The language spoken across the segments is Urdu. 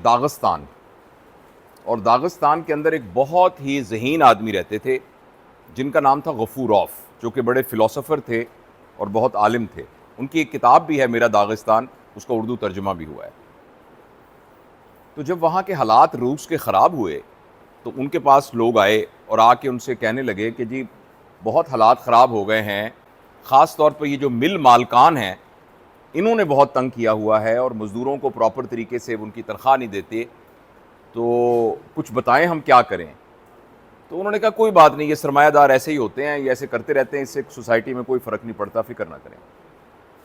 داغستان، اور داغستان کے اندر ایک بہت ہی ذہین آدمی رہتے تھے جن کا نام تھا غفوروف، جو کہ بڑے فلاسفر تھے اور بہت عالم تھے. ان کی ایک کتاب بھی ہے میرا داغستان، اس کا اردو ترجمہ بھی ہوا ہے. تو جب وہاں کے حالات روس کے خراب ہوئے تو ان کے پاس لوگ آئے اور آ کے ان سے کہنے لگے کہ جی بہت حالات خراب ہو گئے ہیں، خاص طور پہ یہ جو مل مالکان ہیں انہوں نے بہت تنگ کیا ہوا ہے اور مزدوروں کو پراپر طریقے سے ان کی تنخواہ نہیں دیتے، تو کچھ بتائیں ہم کیا کریں. تو انہوں نے کہا کوئی بات نہیں، یہ سرمایہ دار ایسے ہی ہوتے ہیں، یہ ایسے کرتے رہتے ہیں، اس سے سوسائٹی میں کوئی فرق نہیں پڑتا، فکر نہ کریں.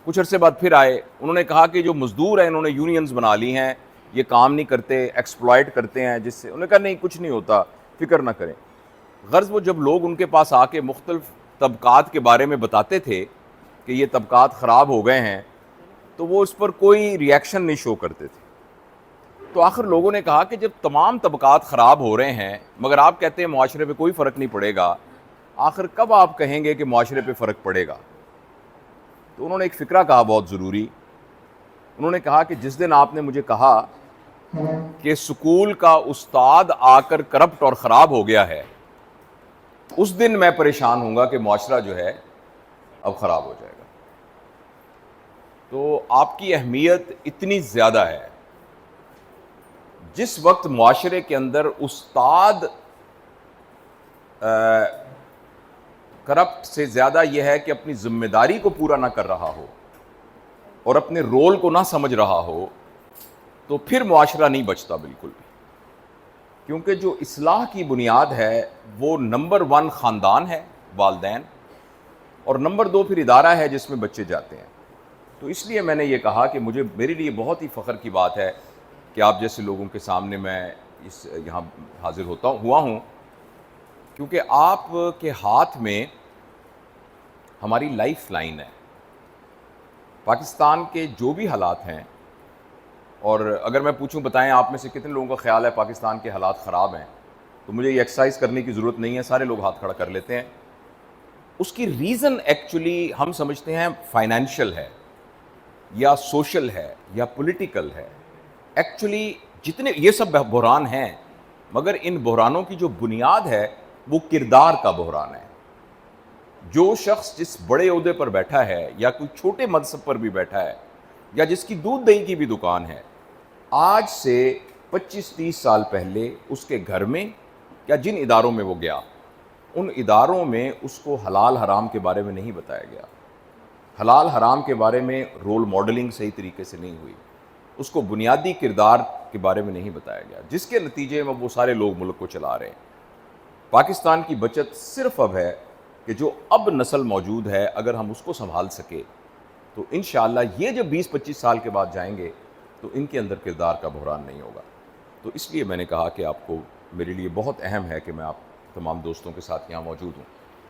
کچھ عرصے بعد پھر آئے، انہوں نے کہا کہ جو مزدور ہیں انہوں نے یونینز بنا لی ہیں، یہ کام نہیں کرتے، ایکسپلائٹ کرتے ہیں، جس سے انہوں نے کہا نہیں کچھ نہیں ہوتا، فکر نہ کریں. غرض وہ جب لوگ ان کے پاس آ کے مختلف طبقات کے بارے میں بتاتے تھے کہ یہ طبقات خراب ہو گئے ہیں تو وہ اس پر کوئی ری ایکشن نہیں شو کرتے تھے. تو آخر لوگوں نے کہا کہ جب تمام طبقات خراب ہو رہے ہیں مگر آپ کہتے ہیں معاشرے پہ کوئی فرق نہیں پڑے گا، آخر کب آپ کہیں گے کہ معاشرے پہ فرق پڑے گا؟ تو انہوں نے ایک فکرہ کہا بہت ضروری. انہوں نے کہا کہ جس دن آپ نے مجھے کہا کہ سکول کا استاد آ کر کرپٹ اور خراب ہو گیا ہے، اس دن میں پریشان ہوں گا کہ معاشرہ جو ہے اب خراب ہو جائے گا. تو آپ کی اہمیت اتنی زیادہ ہے. جس وقت معاشرے کے اندر استاد کرپٹ سے زیادہ یہ ہے کہ اپنی ذمہ داری کو پورا نہ کر رہا ہو اور اپنے رول کو نہ سمجھ رہا ہو، تو پھر معاشرہ نہیں بچتا بالکل بھی. کیونکہ جو اصلاح کی بنیاد ہے وہ نمبر 1 خاندان ہے، والدین، اور نمبر 2 پھر ادارہ ہے جس میں بچے جاتے ہیں. تو اس لیے میں نے یہ کہا کہ میرے لیے بہت ہی فخر کی بات ہے کہ آپ جیسے لوگوں کے سامنے میں یہاں حاضر ہوا ہوں، کیونکہ آپ کے ہاتھ میں ہماری لائف لائن ہے. پاکستان کے جو بھی حالات ہیں، اور اگر میں پوچھوں بتائیں آپ میں سے کتنے لوگوں کا خیال ہے پاکستان کے حالات خراب ہیں، تو مجھے یہ ایکسرسائز کرنے کی ضرورت نہیں ہے، سارے لوگ ہاتھ کھڑا کر لیتے ہیں. اس کی ریزن ایکچولی ہم سمجھتے ہیں فائنینشیل ہے یا سوشل ہے یا پولیٹیکل ہے. ایکچولی جتنے یہ سب بحران ہیں، مگر ان بحرانوں کی جو بنیاد ہے وہ کردار کا بحران ہے. جو شخص جس بڑے عہدے پر بیٹھا ہے یا کوئی چھوٹے منصب پر بھی بیٹھا ہے یا جس کی دودھ دہی کی بھی دکان ہے، آج سے 25-30 سال پہلے اس کے گھر میں یا جن اداروں میں وہ گیا، ان اداروں میں اس کو حلال حرام کے بارے میں نہیں بتایا گیا. حلال حرام کے بارے میں رول ماڈلنگ صحیح طریقے سے نہیں ہوئی، اس کو بنیادی کردار کے بارے میں نہیں بتایا گیا، جس کے نتیجے میں وہ سارے لوگ ملک کو چلا رہے ہیں. پاکستان کی بچت صرف اب ہے کہ جو اب نسل موجود ہے اگر ہم اس کو سنبھال سکے تو انشاءاللہ یہ جب 20-25 سال کے بعد جائیں گے تو ان کے اندر کردار کا بحران نہیں ہوگا. تو اس لیے میں نے کہا کہ آپ کو، میرے لیے بہت اہم ہے کہ میں آپ تمام دوستوں کے ساتھ یہاں موجود ہوں.